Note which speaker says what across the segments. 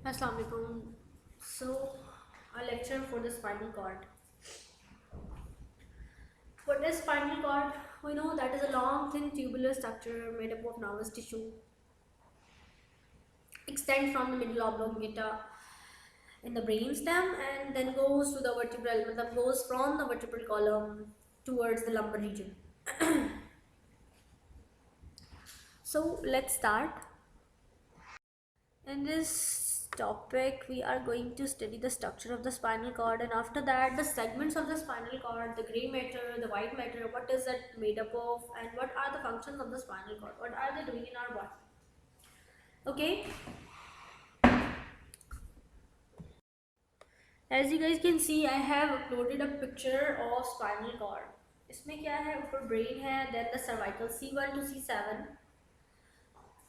Speaker 1: Assalamu alaikum. So, a lecture for the spinal cord. What is spinal cord? We know that is a long, thin tubular structure made up of nervous tissue. Extends from the middle oblongata in the brainstem and then goes to the vertebral, goes from the vertebral column towards the lumbar region. So, let's start. In this topic, we are going to study the structure of the spinal cord, and after that, the segments of the spinal cord, the gray matter, the white matter, what is it made up of, and what are the functions of the spinal cord, what are they doing in our body. Okay, as you guys can see, I have uploaded a picture of spinal cord. इसमें क्या है, ऊपर brain है, then the cervical C1 to C7,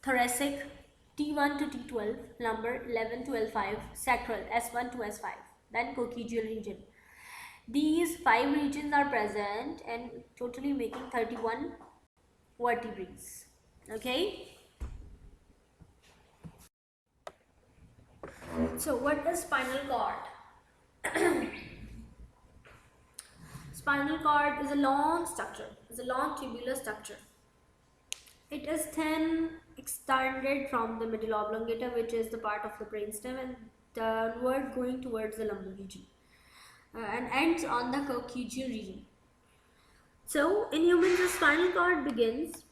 Speaker 1: thoracic T1 to T12, lumbar 11 to L5, sacral S1 to S5, then coccygeal region. These 5 regions are present and totally making 31 vertebrae. Okay. So what is spinal cord? Spinal cord is a long structure, is a long tubular structure. It is thin, extended from the middle oblongata, which is the part of the brainstem, and downward going towards the lumbar region, and ends on the coccygeal region. So, in humans, the spinal cord begins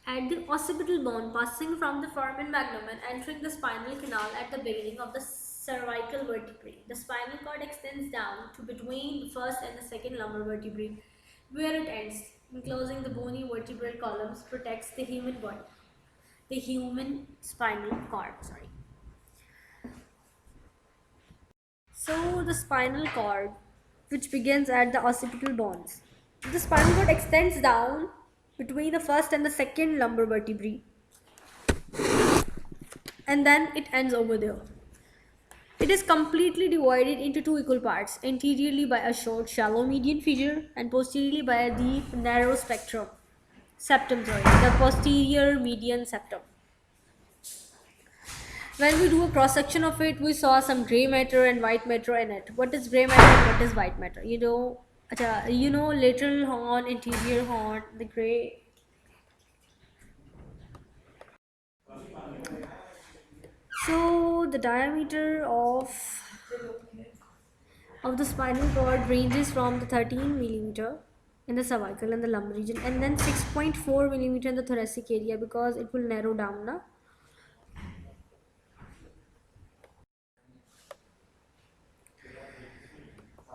Speaker 1: at the occipital bone, passing from the foramen magnum and entering the spinal canal at the beginning of the cervical vertebrae. The spinal cord extends down to between the first and the second lumbar vertebrae, where it ends, enclosing the bony vertebral columns, protects the human body. The human spinal cord, sorry. So the spinal cord, which begins at the occipital bones. The spinal cord extends down between the first and the second lumbar vertebrae, and then it ends over there. It is completely divided into two equal parts, anteriorly by a short, shallow median fissure and posteriorly by a deep, narrow septum, the posterior median septum. When we do a cross section of it, we saw some gray matter and white matter in it. What is gray matter and what is white matter? Lateral horn, anterior horn, the gray. So the diameter of the spinal cord ranges from the 13 millimeter in the cervical and the lumbar region, and then 6.4 millimeter in the thoracic area, because it will narrow down now.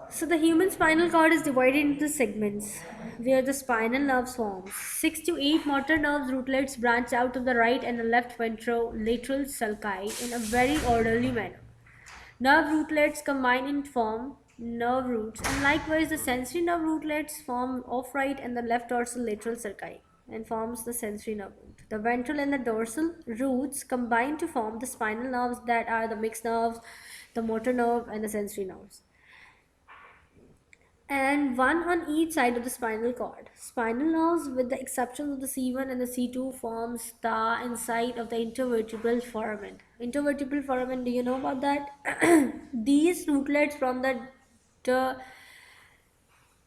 Speaker 1: So the human spinal cord is divided into segments where the spinal nerves form. 6 to 8 motor nerves rootlets branch out of the right and the left ventrolateral sulci in a very orderly manner. Nerve rootlets combine and form nerve roots, and likewise the sensory nerve rootlets form off right and the left dorsal lateral sulci and forms the sensory nerve root. The ventral and the dorsal roots combine to form the spinal nerves, that are the mixed nerves, the motor nerve, and the sensory nerves, and one on each side of the spinal cord. Spinal nerves, with the exception of the C1 and the C2, forms the inside of the intervertebral foramen. Intervertebral foramen, do you know about that? These rootlets from the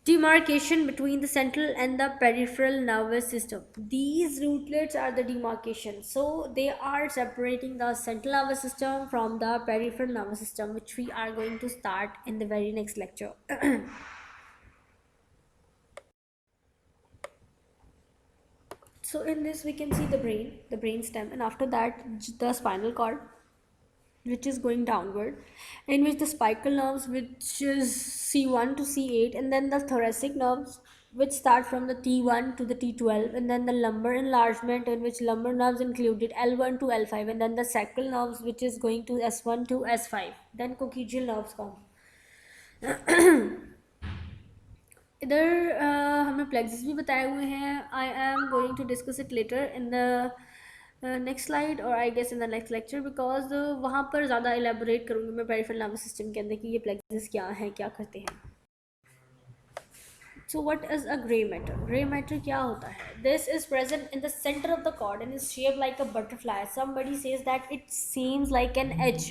Speaker 1: demarcation between the central and the peripheral nervous system. These rootlets are the demarcation. So they are separating the central nervous system from the peripheral nervous system, which we are going to start in the very next lecture. So in this we can see the brain stem, and after that the spinal cord, which is going downward, in which the spical nerves, which is C1 to C8, and then the thoracic nerves, which start from the T1 to the T12, and then the lumbar enlargement, in which lumbar nerves included L1 to L5, and then the sacral nerves, which is going to S1 to S5, then coccygeal nerves come. इधर हमें plexus भी बताए हुए हैं. I am going to discuss it later in the next slide, और I guess in the next lecture, because वहाँ पर ज़्यादा एलेबोरेट करूँगी मैं पेरिफेरल नर्वस सिस्टम के अंदर कि ये प्लेक्सिस क्या है, क्या करते हैं. So what is a gray matter? Gray matter क्या होता है? This is present in the center of the cord and is shaped like a butterfly. Somebody says that it seems like an edge.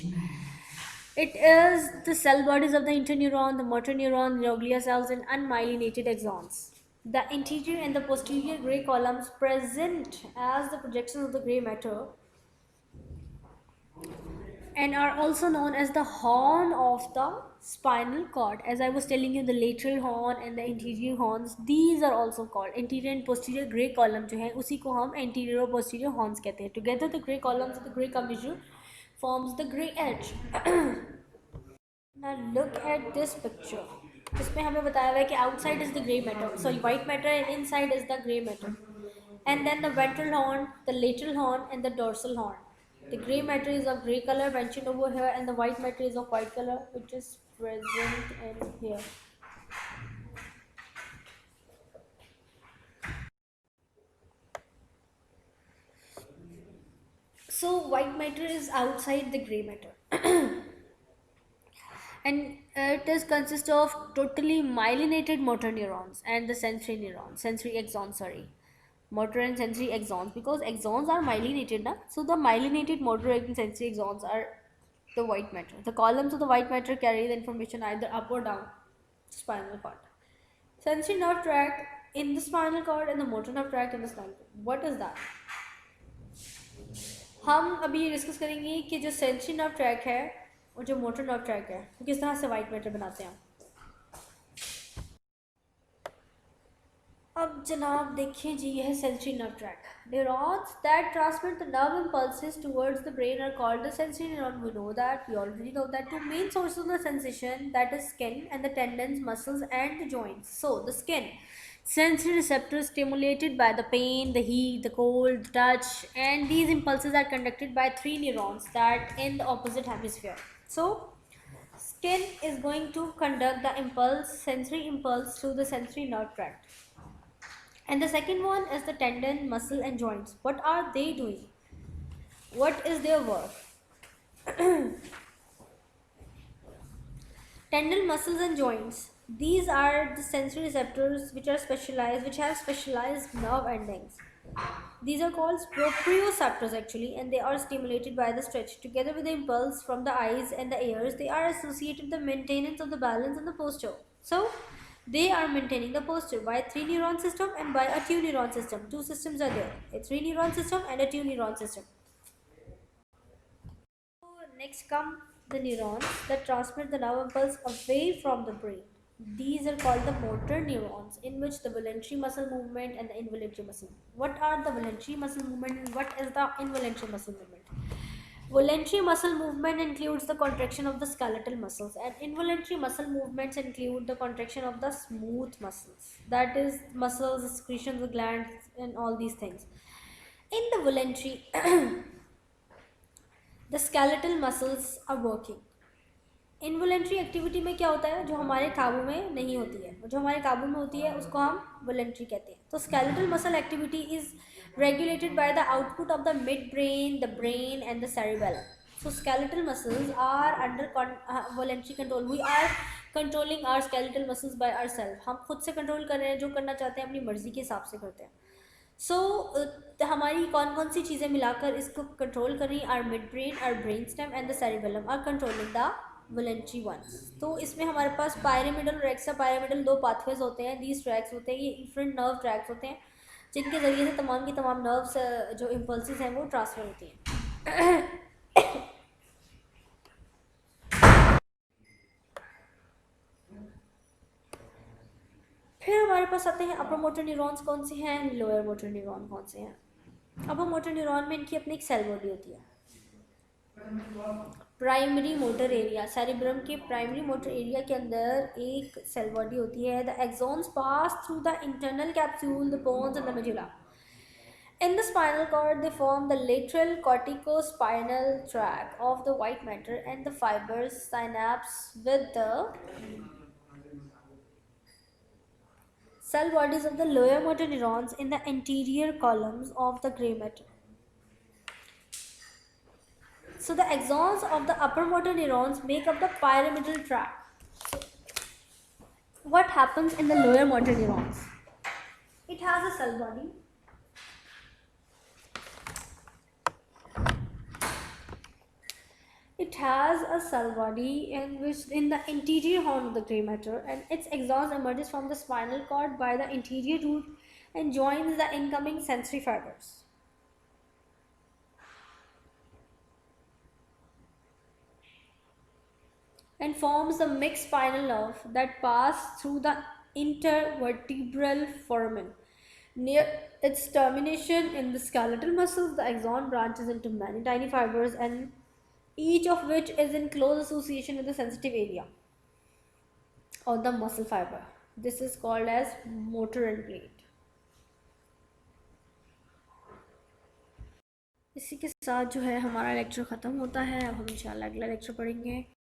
Speaker 1: It is the cell bodies of the interneuron, the motor neuron, glia cells, and unmyelinated axons. The anterior and the posterior gray columns present as the projections of the gray matter and are also known as the horn of the spinal cord. As I was telling you, the lateral horn and the anterior horns, these are also called anterior and posterior gray column जो है उसी को हम anterior और posterior horns कहते हैं. Together the gray columns of the gray commissure forms the gray edge. Now look at this picture. जिसमें हमें बताया हुआ है कि outside is the gray matter, sorry white matter, and inside is the gray matter. And then the ventral horn, the lateral horn, and the dorsal horn. The gray matter is of gray color mentioned over here, and the white matter is of white color, which is present in here. So white matter is outside the gray matter. And it is consist of totally myelinated motor neurons and the sensory axons, sorry, motor and sensory axons, because axons are myelinated na? So the myelinated motor and sensory axons are the white matter. The columns of the white matter carry the information either up or down the spinal cord. Sensory nerve tract in the spinal cord and the motor nerve tract in the spinal cord. What is that? हम अभी ये discuss करेंगे कि जो sensory nerve track है और जो motor nerve track है वो किस तरह से वाइट मैटर बनाते हैं. अब जनाब देखिए जी, यह है sensory nerve track. Neurons that transmit the nerve impulses towards the brain are called the sensory neuron. We know that, we already know that. Two main sources of the sensation, that is skin and the tendons, muscles and the joints. So the skin, sensory receptors stimulated by the pain, the heat, the cold, the touch, and these impulses are conducted by three neurons that in the opposite hemisphere. So skin is going to conduct the impulse, sensory impulse, through the sensory nerve tract. And the second one is the tendon, muscle and joints. What are they doing? What is their work? Tendon, muscles and joints, these are the sensory receptors which are specialized, which have specialized nerve endings. These are called proprioceptors actually, and they are stimulated by the stretch. Together with the impulse from the eyes and the ears, they are associated with the maintenance of the balance and the posture. So they are maintaining the posture by a 3-neuron system and by a 2-neuron system. Two systems are there, a 3-neuron system and a 2-neuron system. So next come the neurons that transmit the nerve impulse away from the brain. These are called the motor neurons, in which the voluntary muscle movement and the involuntary muscle. What are the voluntary muscle movement and what is the involuntary muscle movement? Voluntary muscle movement includes the contraction of the skeletal muscles, and involuntary muscle movements include the contraction of the smooth muscles, that is muscles, secretions of glands and all these things. In the voluntary the skeletal muscles are working. Involuntary activity में क्या होता है, जो हमारे काबू में नहीं होती है, जो हमारे काबू में होती है उसको हम वॉलेंट्री कहते हैं. तो skeletal muscle activity is regulated by the output of the midbrain, the brain and the cerebellum. So skeletal muscles are under voluntary control. We are controlling our skeletal muscles by ourselves. हम खुद से control कर रहे हैं, जो करना चाहते हैं अपनी मर्जी के हिसाब से करते हैं. सो हमारी कौन कौन सी चीज़ें मिलाकर इसको कंट्रोल कर रही हैं? Are midbrain, are brain stem and the cerebellum are controlling the voluntary ones. तो इसमें हमारे पास पायरामिडल और एक्स्ट्रा पायरामिडल दो पाथवेज होते हैं. दीज ट्रैक्स होते हैं, ये डिफरेंट नर्व ट्रैक्स होते हैं जिनके ज़रिए से तमाम की तमाम नर्व्स जो इम्पल्सेस हैं वो ट्रांसफ़र होती हैं. फिर हमारे पास आते हैं अपर मोटर न्यूरॉन्स कौन से हैं, लोअर मोटर न्यूरॉन कौन से हैं. अपर मोटर न्यूरॉन में इनकी अपनी एक सेल बॉडी होती है. प्राइमरी मोटर एरिया, सेरिब्रम के प्राइमरी मोटर एरिया के अंदर एक सेल बॉडी होती है. The axons pass through the internal capsule, the pons and the medulla. In the spinal cord, they form the lateral corticospinal tract of the white matter and the fibers synapse with the cell bodies of the lower motor neurons in the anterior columns of the gray matter. So the axons of the upper motor neurons make up the pyramidal tract. What happens in the lower motor neurons? It has a cell body. It has a cell body in which in the anterior horn of the gray matter, and its axon emerges from the spinal cord by the anterior root and joins the incoming sensory fibers and forms the mixed spinal nerve that pass through the intervertebral foramen. Near its termination in the skeletal muscles, the axon branches into many tiny fibers, and each of which is in close association with the sensitive area or the muscle fiber. This is called as motor end plate. इसी के साथ जो है हमारा lecture ख़त्म होता है. अब हम इंशाल्लाह अगला लेक्चर पढ़ेंगे.